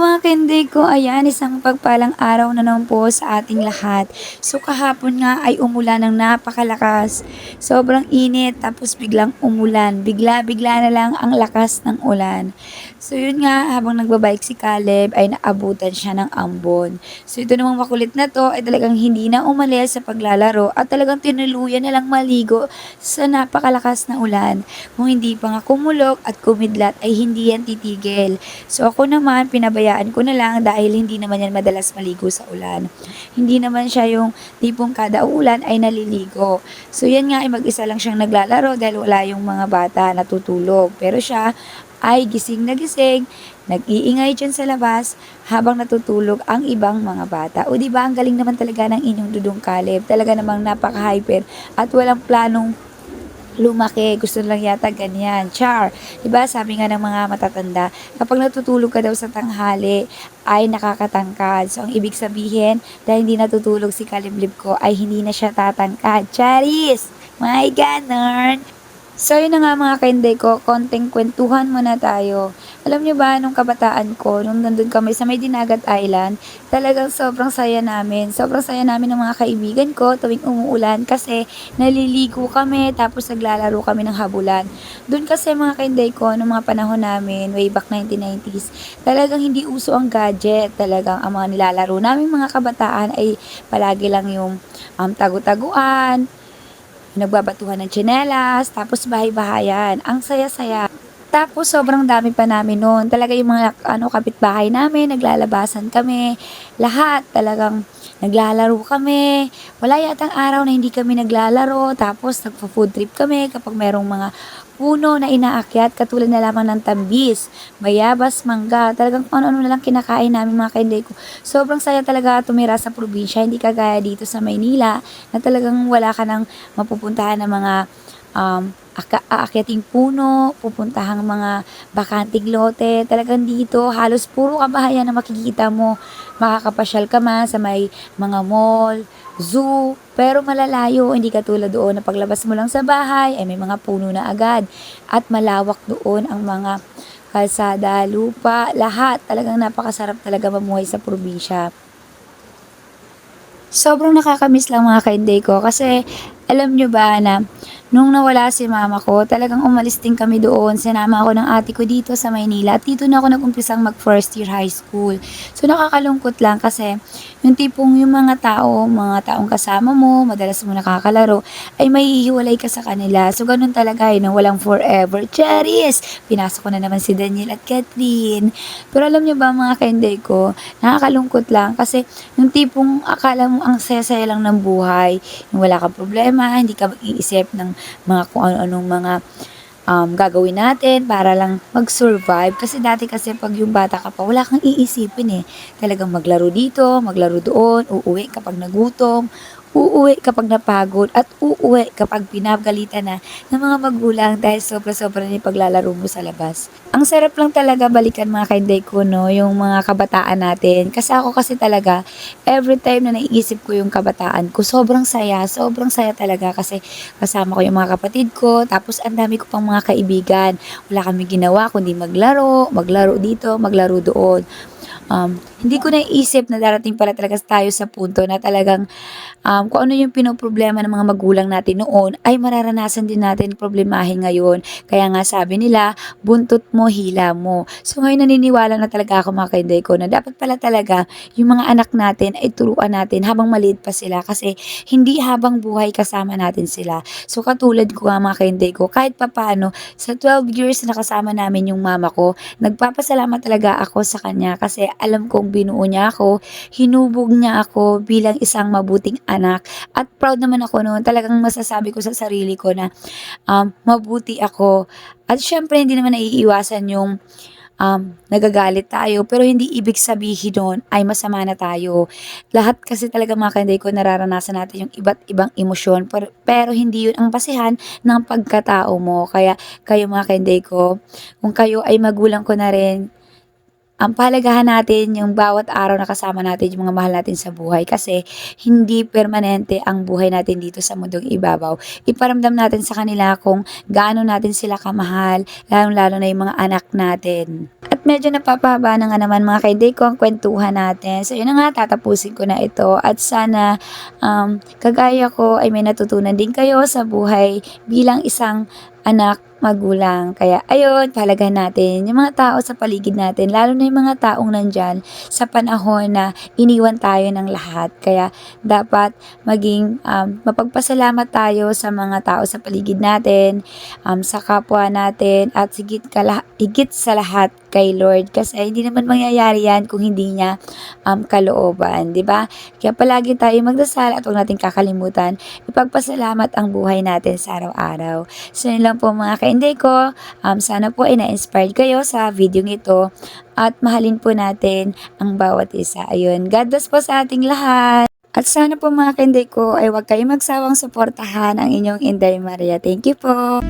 Mga kainday ko, ayan, isang pagpalang araw na naman po sa ating lahat. So kahapon nga ay umulan ng napakalakas. Sobrang init tapos biglang umulan. Bigla-bigla na lang ang lakas ng ulan. So yun nga, habang nagbabike si Caleb ay naabutan siya ng ambon. So ito namang makulit na to ay talagang hindi na umalis sa paglalaro at talagang tinuluyan na lang maligo sa napakalakas na ulan. Kung hindi pa nga kumulok at kumidlat ay hindi yan titigil. So ako naman, pinabayaan ko na lang dahil hindi naman yan madalas maligo sa ulan. Hindi naman siya yung tipong kada ulan ay naliligo. So yan nga ay mag-isa lang siyang naglalaro dahil wala yung mga bata natutulog. Pero siya ay gising na gising, nag-iingay dyan sa labas habang natutulog ang ibang mga bata. O di ba ang galing naman talaga ng inyong Dudong Caleb. Talaga namang napaka-hyper at walang planong lumaki, gusto lang yata ganyan. Char, 'di ba? Sabi nga ng mga matatanda, kapag natutulog ka daw sa tanghali ay nakakatangkad. So ang ibig sabihin, dahil hindi natutulog si Kaliblib ko ay hindi na siya tatangkad. Charis! My ganon! So yun na nga mga kainday ko, konting kwentuhan muna tayo. Alam nyo ba, nung kabataan ko, nung nandun kami sa may Dinagat Island, talagang sobrang saya namin. Sobrang saya namin ng mga kaibigan ko tuwing umuulan kasi naliligo kami tapos naglalaro kami ng habulan. Doon kasi mga kainday ko, nung mga panahon namin, way back 1990s, talagang hindi uso ang gadget. Talagang ang mga nilalaro namin mga kabataan ay palagi lang yung tagu-taguan, nagbabatuhan ng tsinelas, tapos bahay-bahayan. Ang saya-saya. Tapos sobrang dami pa namin noon. Talaga yung mga kapitbahay namin, naglalabasan kami. Lahat talagang naglalaro kami. Wala yatang araw na hindi kami naglalaro. Tapos nagpo-food trip kami kapag merong mga puno na inaakyat katulad na lamang ng tambis, bayabas, mangga. Talagang kung ano-ano na lang kinakain namin mga kainday ko. Sobrang saya talaga tumira sa probinsya. Hindi kagaya dito sa Maynila na talagang wala ka nang mapupuntahan ng mga aakyating puno, pupuntahang mga bakanting lote. Talagang dito, halos puro kabahayan na makikita mo. Makakapasyal ka man sa may mga mall, zoo, pero malalayo. Hindi katulad doon na paglabas mo lang sa bahay, ay may mga puno na agad. At malawak doon ang mga kalsada, lupa, lahat. Talagang napakasarap talaga mamuhay sa probinsya. Sobrang nakakamiss lang mga kainday ko kasi alam nyo ba na nung nawala si mama ko, talagang umalis din kami doon. Sinama ako ng ate ko dito sa Maynila at dito na ako nag-umpisang mag first year high school. So nakakalungkot lang kasi yung tipong yung mga taong kasama mo, madalas mo nakakalaro, ay mahihiwalay ka sa kanila. So ganun talaga na walang forever. Charis! Pinasok ko na naman si Daniel at Catherine. Pero alam nyo ba mga kainday ko, nakakalungkot lang kasi yung tipong akala mo ang saya-saya lang ng buhay, yung wala kang problema, hindi ka mag-iisip ng mga kung ano-anong mga gagawin natin para lang mag-survive. Kasi dati kasi pag yung bata ka pa, wala kang iisipin eh. Talagang maglaro dito, maglaro doon, uuwi kapag nagutom, uuwi kapag napagod, at uuwi kapag pinagalitan na ng mga magulang dahil sobra-sobra na yung paglalaro mo sa labas. Ang sarap lang talaga balikan mga kainday ko, no, yung mga kabataan natin. Kasi ako kasi talaga, every time na naiisip ko yung kabataan ko, sobrang saya talaga kasi kasama ko yung mga kapatid ko, tapos ang dami ko pang mga kaibigan. Wala kami ginawa kundi maglaro, maglaro dito, maglaro doon. Hindi ko naiisip na darating pala talaga tayo sa punto na talagang kung ano yung pinoproblema ng mga magulang natin noon ay mararanasan din natin problemahin ngayon. Kaya nga sabi nila, buntot mo, hila mo. So ngayon naniniwala na talaga ako mga kainday ko na dapat pala talaga yung mga anak natin ay turuan natin habang maliit pa sila kasi hindi habang buhay kasama natin sila. So katulad ko nga mga kainday ko, kahit papano sa 12 years na kasama namin yung mama ko, nagpapasalamat talaga ako sa kanya kasi alam kong binuo niya ako, hinubog niya ako bilang isang mabuting anak. At proud naman ako noon. Talagang masasabi ko sa sarili ko na mabuti ako. At syempre, hindi naman naiiwasan yung nagagalit tayo. Pero hindi ibig sabihin nun ay masama na tayo. Lahat kasi talaga mga kanday ko nararanasan natin yung iba't ibang emosyon. Pero hindi yun ang basihan ng pagkatao mo. Kaya kayo mga kanday ko, kung kayo ay magulang ko na rin, ang pahalagahan natin yung bawat araw na kasama natin yung mga mahal natin sa buhay kasi hindi permanente ang buhay natin dito sa mundong ibabaw. Iparamdam natin sa kanila kung gaano natin sila kamahal, lalong-lalo na yung mga anak natin. At At medyo napapahaba na nga naman mga ka-inday ko ang kwentuhan natin. So yun na nga, tatapusin ko na ito. At sana kagaya ko ay may natutunan din kayo sa buhay bilang isang anak, magulang. Kaya ayun, pahalagahan natin yung mga tao sa paligid natin, lalo na yung mga taong nandyan sa panahon na iniwan tayo ng lahat. Kaya dapat maging mapagpasalamat tayo sa mga tao sa paligid natin, sa kapwa natin, at higit sa lahat kay Lord. Kasi hindi naman mangyayari yan kung hindi niya kalooban, di ba? Kaya palagi tayo magdasal at huwag natin kakalimutan ipagpasalamat ang buhay natin sa araw-araw. So yun lang po mga kainday ko. Sana po ay na-inspired kayo sa video ito at mahalin po natin ang bawat isa. Ayun, God bless po sa ating lahat. At sana po mga kainday ko ay huwag kayong magsawang suportahan ang inyong Inday Maria. Thank you po.